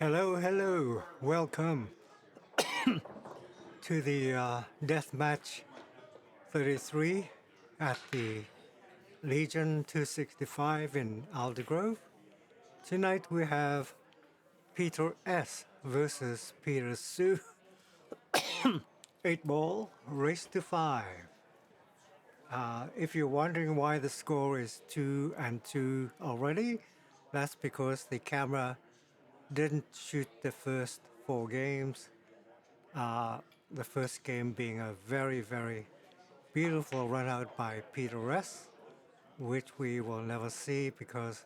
Hello, hello. Welcome to the Deathmatch 33 at the Legion 265 in Aldergrove. Tonight we have Peter S. versus Peter Sue. 8 ball, race to 5. If you're wondering why the score is 2-2 already, that's because the camera didn't shoot the first 4 games. The first game being a very, very beautiful run out by Peter S., which we will never see because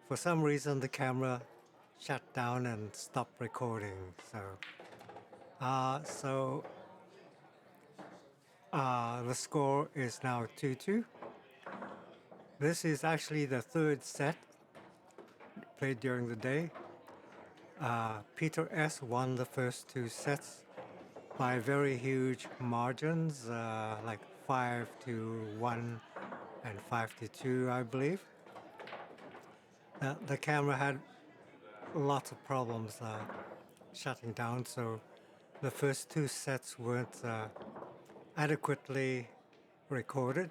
for some reason the camera shut down and stopped recording. The score is now 2-2. This is actually the third set played during the day. Peter S. won the first 2 sets by very huge margins, like 5-1 and 5-2, I believe. The camera had lots of problems shutting down, so the first 2 sets weren't adequately recorded.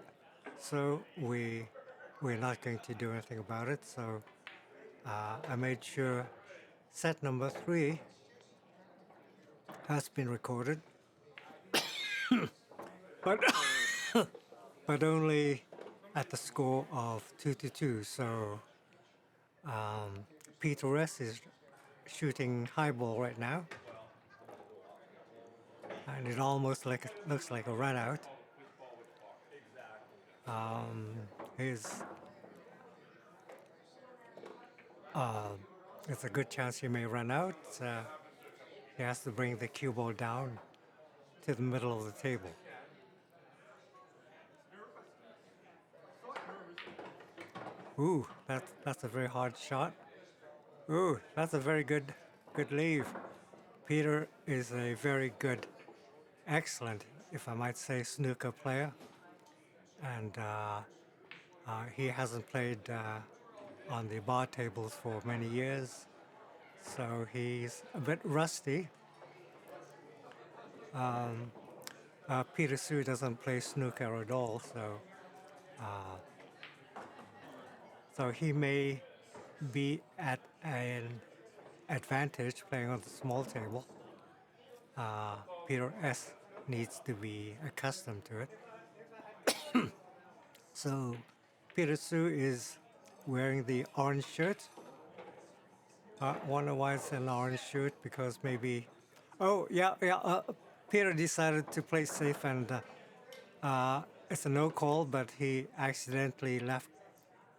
So we're not going to do anything about it. So I made sure set number 3 has been recorded, but but only at the score of 2-2. So Peter S is shooting high ball right now, and it almost looks like a run out. His It's a good chance he may run out. He has to bring the cue ball down to the middle of the table. Ooh, that's a very hard shot. Ooh, that's a very good leave. Peter is a very good, excellent, if I might say, snooker player, and he hasn't played on the bar tables for many years, so he's a bit rusty. Peter Sue doesn't play snooker at all, so he may be at an advantage playing on the small table. Peter S needs to be accustomed to it. So Peter Sue is wearing the orange shirt. Wonder why it's an orange shirt, because maybe... Oh, yeah. Peter decided to play safe, and it's a no call, but he accidentally left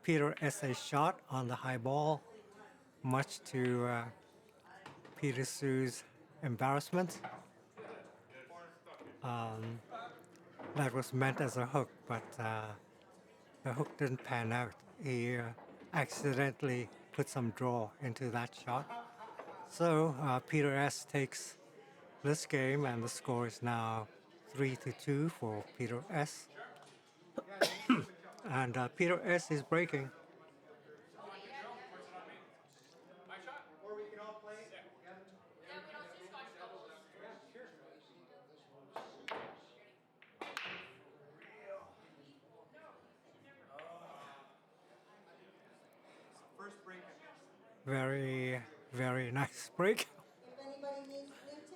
Peter S a shot on the high ball, much to Peter Sue's embarrassment. That was meant as a hook, but the hook didn't pan out. He accidentally put some draw into that shot. So Peter S takes this game, and the score is now 3-2 for Peter S. And Peter S is breaking. Very, very nice break.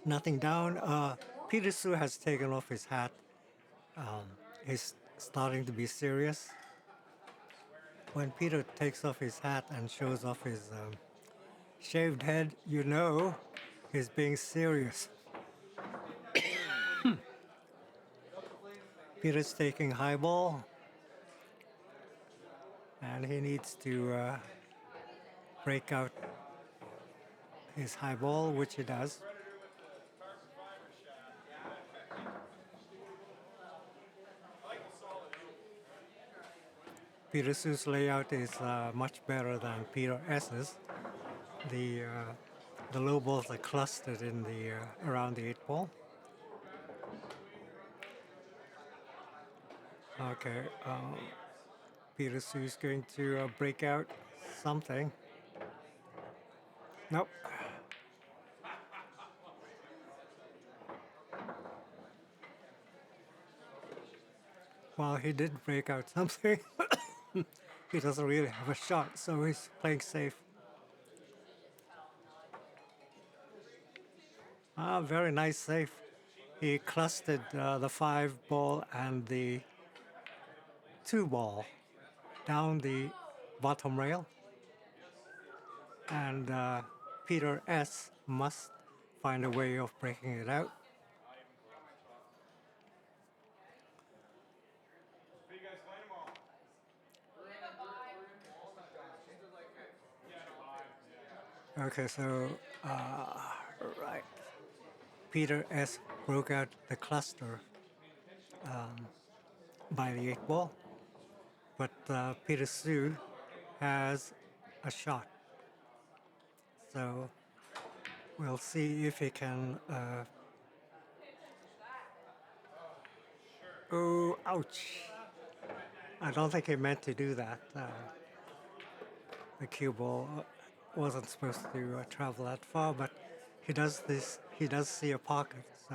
Nothing down. Peter Sue has taken off his hat. He's starting to be serious. When Peter takes off his hat and shows off his shaved head, you know he's being serious. Peter's taking high ball, and he needs to break out his high ball, which he does. Peter Sue's layout is much better than Peter S's. The low balls are clustered in the around the 8 ball. Okay, Peter Sue's going to break out something. Nope. While he did break out something, he doesn't really have a shot, so he's playing safe. Ah, very nice save. He clustered the 5 ball and the 2 ball down the bottom rail, and Peter S. must find a way of breaking it out. Okay, so, right. Peter S. broke out the cluster by the 8 ball, but Peter Sue has a shot. So we'll see if he can. Oh, ouch! I don't think he meant to do that. The cue ball wasn't supposed to travel that far, but he does this. He does see a pocket, so.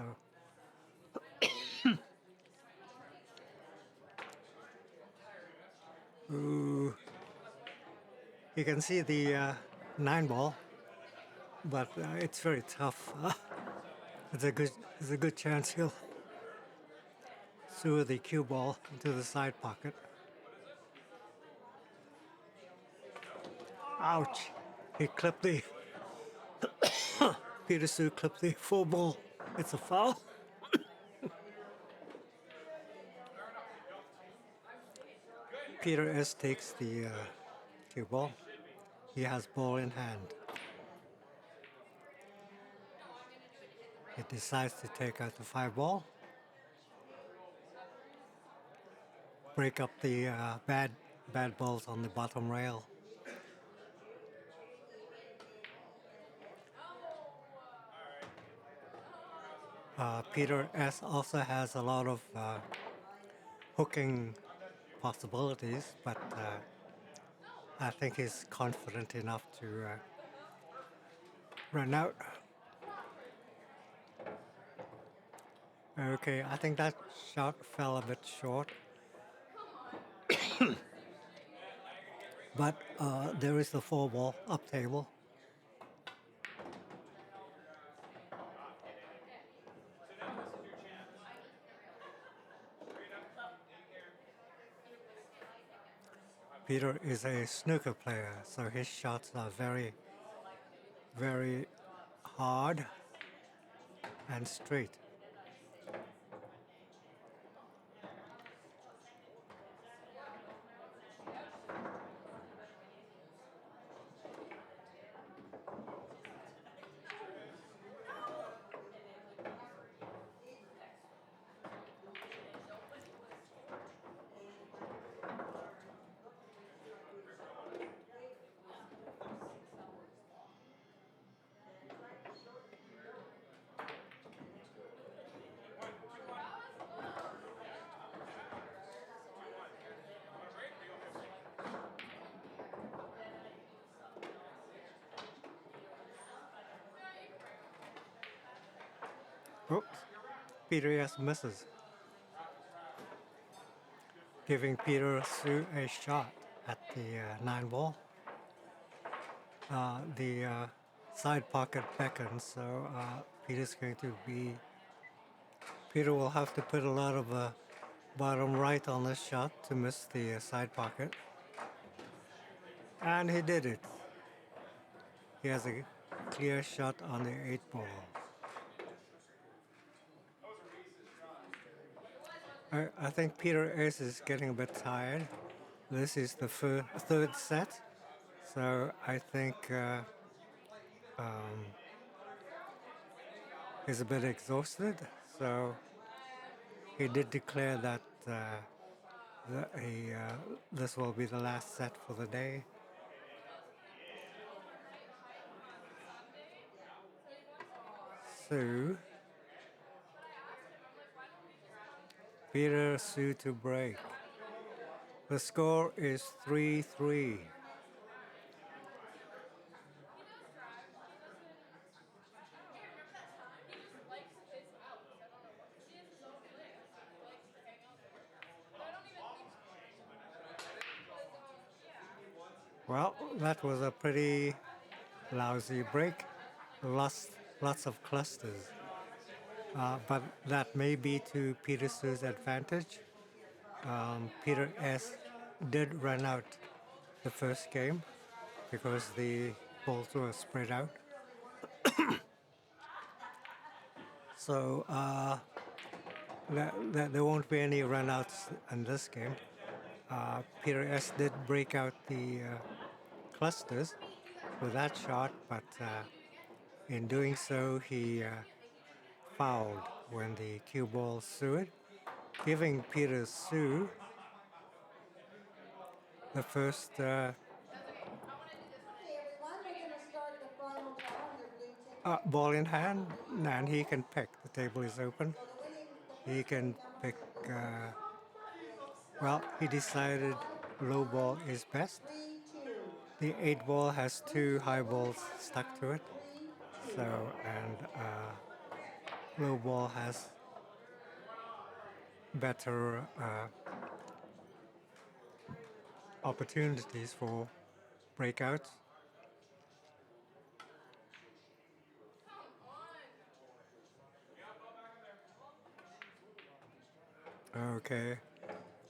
Ooh. You can see the 9 ball, but it's very tough. It's a good. It's a good chance he'll throw the cue ball into the side pocket. Ouch! He clipped the. Peter Sue clipped the 4 ball. It's a foul. Peter S. takes the cue ball. He has ball in hand. He decides to take out the 5 ball. Break up the bad balls on the bottom rail. Peter S. also has a lot of hooking possibilities, but I think he's confident enough to run out. Okay, I think that shot fell a bit short. But there is the 4 ball up table. Peter is a snooker player, so his shots are very, very hard and straight. Oops. Peter S. misses, giving Peter Sue a shot at the 9 ball. The side pocket beckons, so Peter's going to be. Peter will have to put a lot of bottom right on this shot to miss the side pocket. And he did it. He has a clear shot on the 8 ball. I think Peter S. is getting a bit tired. This is the third set, so I think he's a bit exhausted. So he did declare that this will be the last set for the day. So Peter Sue to break. The score is 3-3. Well, that was a pretty lousy break. Lots, lots of clusters. But that may be to Peter Su's advantage. Peter S did run out the first game because the balls were spread out. So there won't be any runouts in this game. Peter S did break out the clusters with that shot, but in doing so, he fouled when the cue ball sued, giving Peter Su the first ball in hand, and he can pick. The table is open. He can pick. Well, he decided low ball is best. The 8 ball has 2 high balls stuck to it, so and low ball has better opportunities for breakouts. Okay,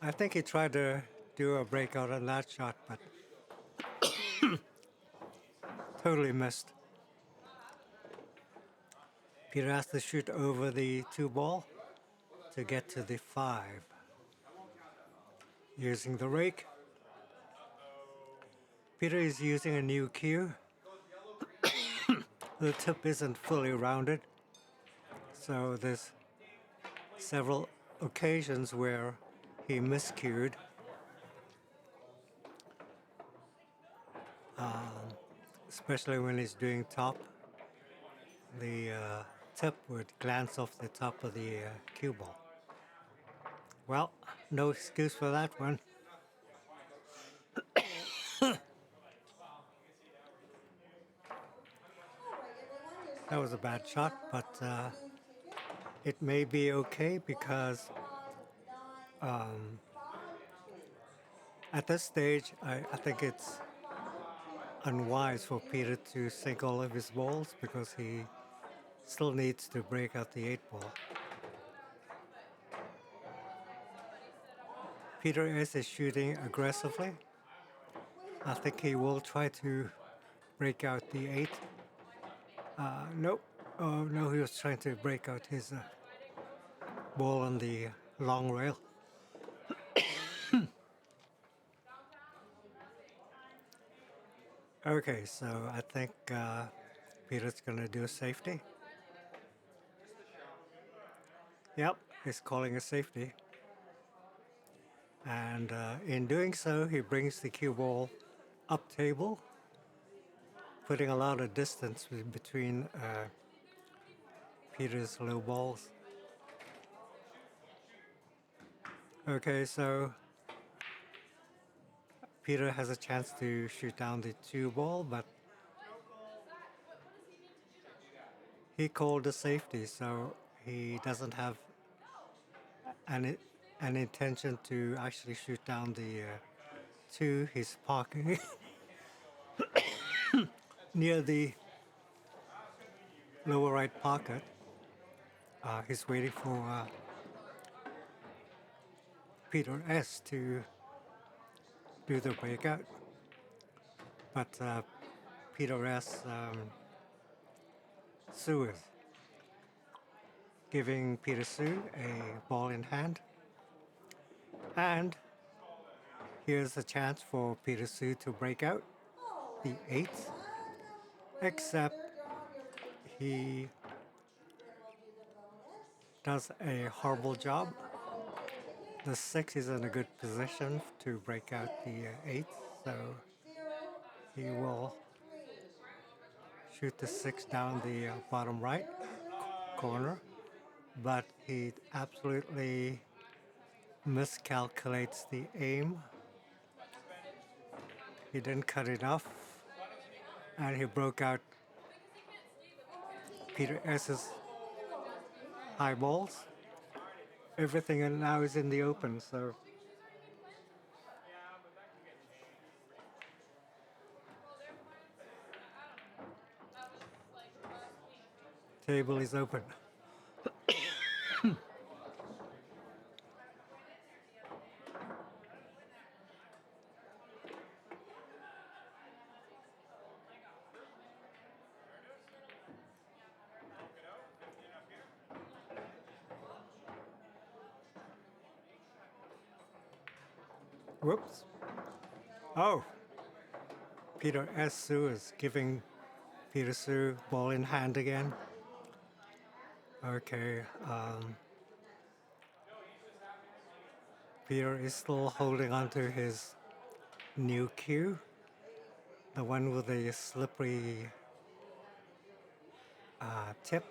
I think he tried to do a breakout on that shot, but totally missed. Peter has to shoot over the 2 ball to get to the 5. Using the rake, Peter is using a new cue. The tip isn't fully rounded, so there's several occasions where he miscued. Especially when he's doing top, the tip would glance off the top of the cue ball. Well, no excuse for that one. That was a bad shot, but it may be okay because at this stage, I think it's unwise for Peter to sink all of his balls because he still needs to break out the 8 ball. Peter S is shooting aggressively. I think he will try to break out the 8. Nope. Oh no, he was trying to break out his ball on the long rail. Okay, so I think Peter's gonna do a safety. Yep, he's calling a safety. And in doing so, he brings the cue ball up table, putting a lot of distance between Peter's low balls. Okay, so Peter has a chance to shoot down the 2 ball, but he called a safety, so he doesn't have an intention to actually shoot down the 2. He's parking near the lower right pocket. He's waiting for Peter S to do the breakout, but Peter S sues, giving Peter Su a ball in hand, and here's a chance for Peter Su to break out the 8, except he does a horrible job. The 6 is in a good position to break out the 8, so he will shoot the 6 down the bottom right corner, but he absolutely miscalculates the aim. He didn't cut enough, and he broke out Peter S's high balls. Everything now is in the open, so Table is open. Whoops. Oh, Peter S. Sue is giving Peter Sue ball in hand again. Okay. Peter is still holding on to his new cue, the one with the slippery tip.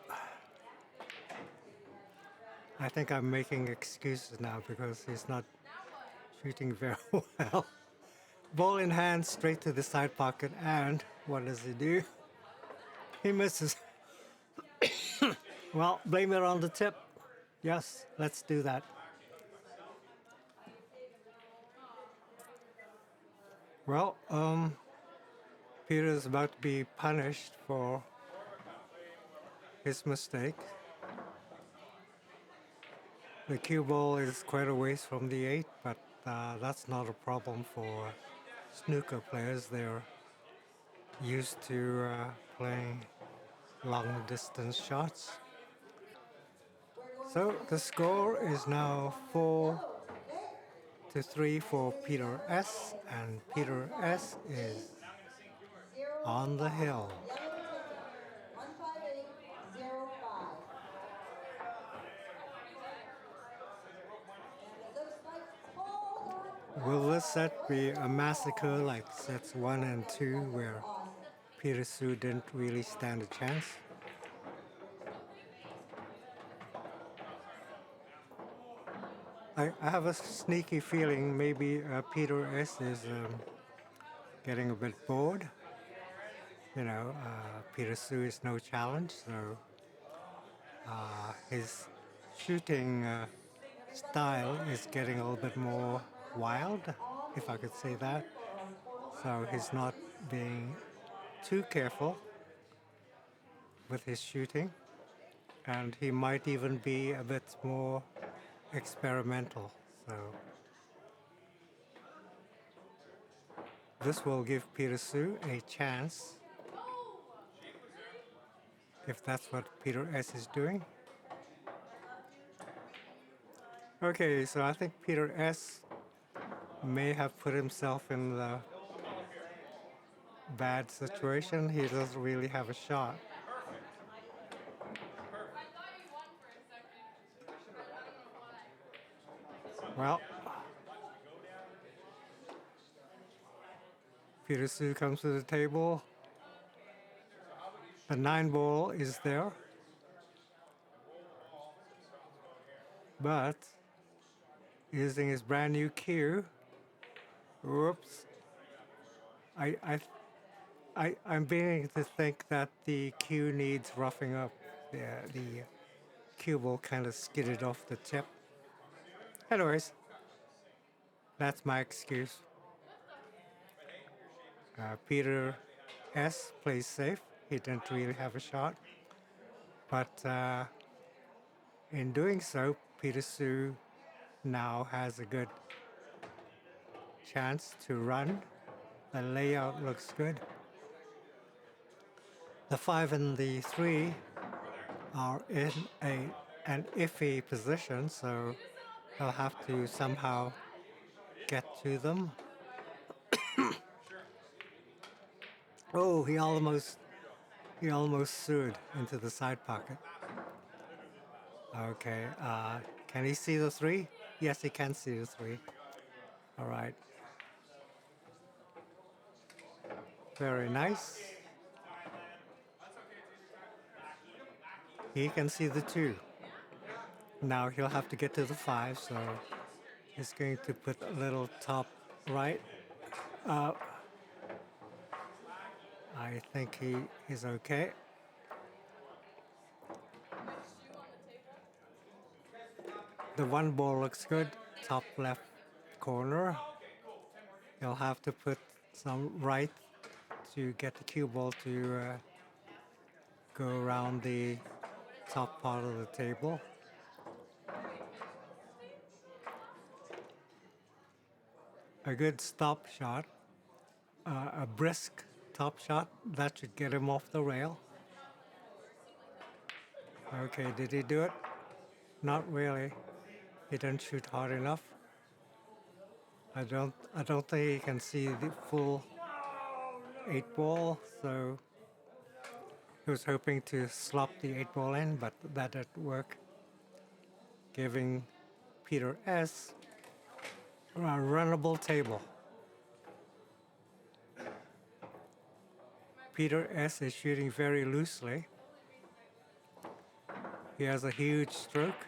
I think I'm making excuses now because he's not shooting very well. Ball in hand, straight to the side pocket, and what does he do? He misses. Well, blame it on the tip. Yes, let's do that. Well, Peter's about to be punished for his mistake. The cue ball is quite a ways from the 8, but that's not a problem for snooker players. They're used to playing long distance shots. So the score is now 4-3 for Peter S, and Peter S is on the hill. Will this set be a massacre like sets 1 and 2 where Peter Sue didn't really stand a chance? I have a sneaky feeling maybe Peter S is getting a bit bored. You know, Peter Sue is no challenge, so his shooting style is getting a little bit more wild, if I could say that. So he's not being too careful with his shooting, and he might even be a bit more experimental. So this will give Peter Sue a chance if that's what Peter S is doing. Okay, so I think Peter S may have put himself in the bad situation. He doesn't really have a shot. Well, Peter Sue comes to the table. The 9 ball is there. But using his brand new cue, whoops, I'm beginning to think that the cue needs roughing up. The cue ball kind of skidded off the tip. Anyways, that's my excuse. Peter S plays safe. He didn't really have a shot. But in doing so, Peter Sue now has a good chance to run. The layout looks good. The 5 and the 3 are in an iffy position, so he'll have to somehow get to them. Oh, he almost sued into the side pocket. Okay, can he see the 3? Yes, he can see the 3. All right. Very nice. He can see the 2. Now he'll have to get to the 5, so he's going to put a little top right. I think he is okay. The 1 ball looks good, top left corner. He'll have to put some right to get the cue ball to go around the top part of the table. A good stop shot, a brisk top shot, that should get him off the rail. Okay, did he do it? Not really. He didn't shoot hard enough. I don't think he can see the full 8-ball, so he was hoping to slop the 8-ball in, but that didn't work, giving Peter S. a runnable table. Peter S. is shooting very loosely. He has a huge stroke,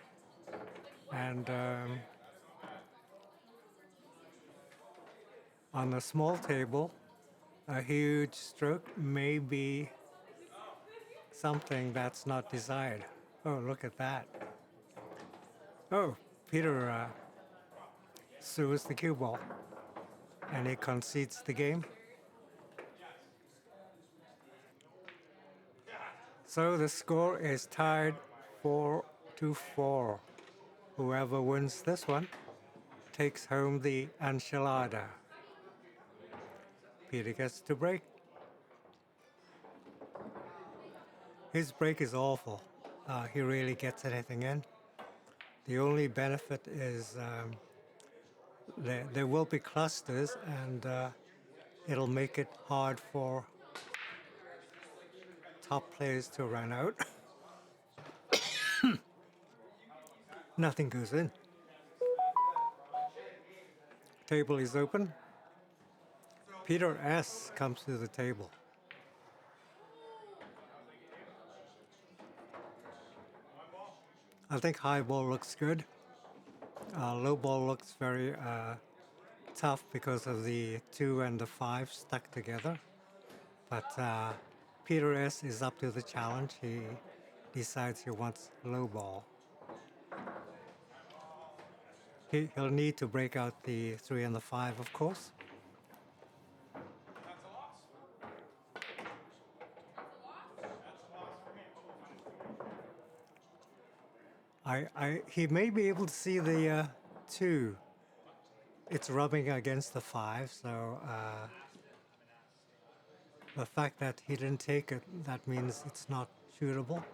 and on the small table, a huge stroke may be something that's not desired. Oh, look at that. Oh, Peter sues the cue ball, and he concedes the game. So the score is tied 4-4. Whoever wins this one takes home the enchilada. Peter gets to break. His break is awful. He rarely gets anything in. The only benefit is there will be clusters, and it'll make it hard for top players to run out. Nothing goes in. Table is open. Peter S. comes to the table. I think high ball looks good. Low ball looks very tough because of the 2 and the 5 stuck together. But Peter S. is up to the challenge. He decides he wants low ball. He'll need to break out the 3 and the 5, of course. He may be able to see the 2. It's rubbing against the 5, so the fact that he didn't take it, that means it's not shootable.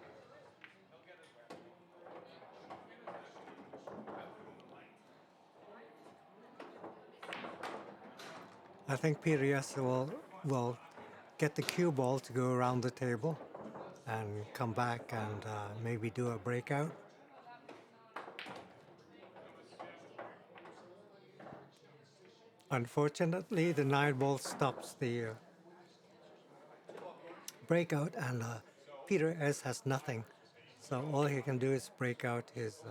I think Peter S. will get the cue ball to go around the table and come back and maybe do a breakout. Unfortunately, the 9 ball stops the breakout, and Peter S. has nothing. So all he can do is break out his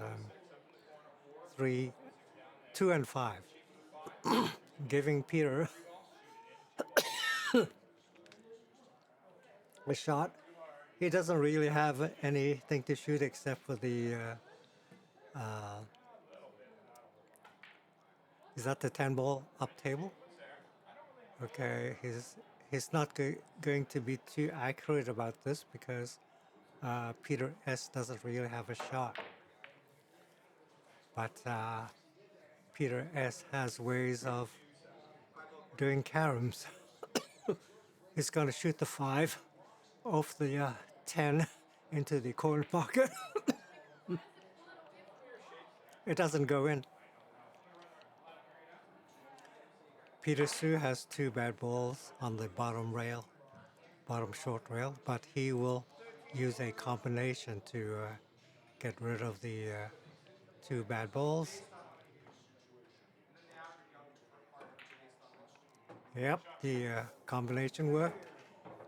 3, 2 and 5, giving Peter a shot. He doesn't really have anything to shoot except for the is that the 10 ball up table? Okay, he's not going to be too accurate about this because Peter S. doesn't really have a shot. But Peter S. has ways of doing caroms. He's going to shoot the 5 off the 10 into the corner pocket. It doesn't go in. Peter Sue has 2 bad balls on the bottom rail, bottom short rail, but he will use a combination to get rid of the 2 bad balls. Yep, the combination worked,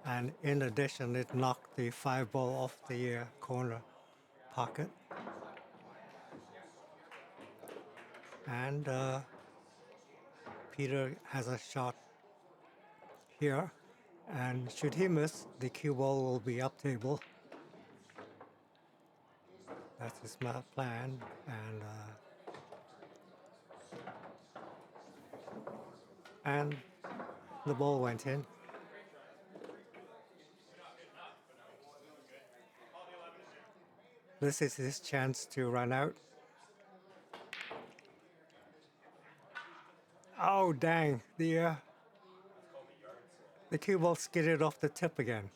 and in addition, it knocked the 5 ball off the corner pocket. And Peter has a shot here, and should he miss, the cue ball will be up table. That's his plan, and the ball went in. This is his chance to run out. Oh, dang. The cue ball skidded off the tip again,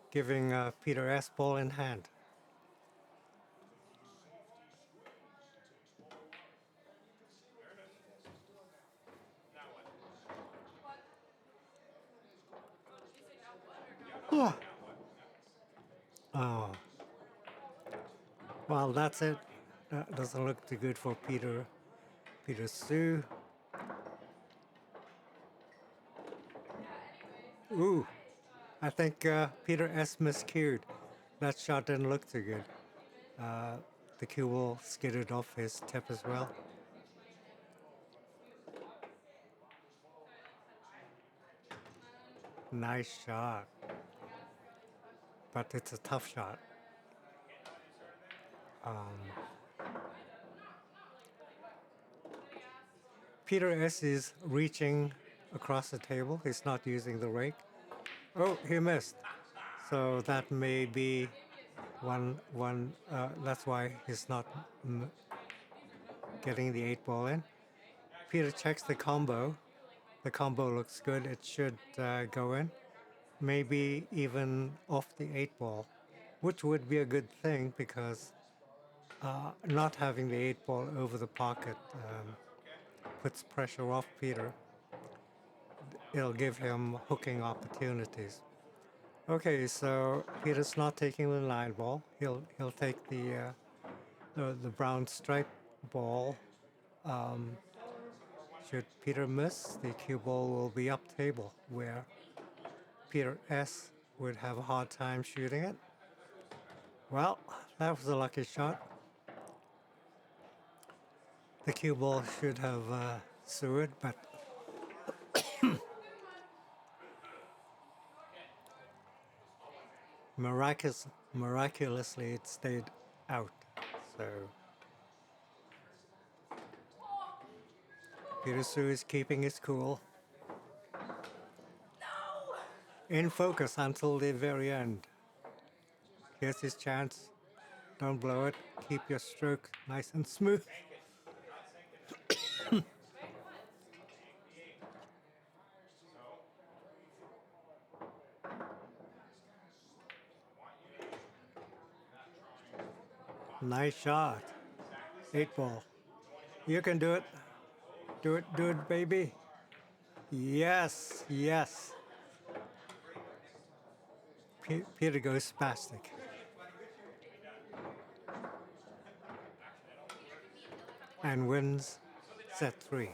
giving Peter S. ball in hand. Oh, oh. Well, that's it. That doesn't look too good for Peter Sue. Ooh, I think Peter S. miscued. That shot didn't look too good. The cue ball skidded off his tip as well. Nice shot. But it's a tough shot. Peter S. is reaching across the table. He's not using the rake. Oh, he missed. So that may be one. That's why he's not getting the 8 ball in. Peter checks the combo. The combo looks good. It should go in. Maybe even off the 8 ball, which would be a good thing because not having the 8 ball over the pocket puts pressure off Peter. It'll give him hooking opportunities. Okay, so Peter's not taking the 9 ball. He'll take the brown stripe ball. Should Peter miss, the cue ball will be up table, where Peter S. would have a hard time shooting it. Well, that was a lucky shot. The cue ball should have sewered, but miraculously it stayed out. So Peter Sue is keeping his cool. In focus until the very end. Here's his chance. Don't blow it. Keep your stroke nice and smooth. Nice shot. 8 ball. You can do it. Do it, baby. Yes, yes. Peter goes spastic. And wins set 3.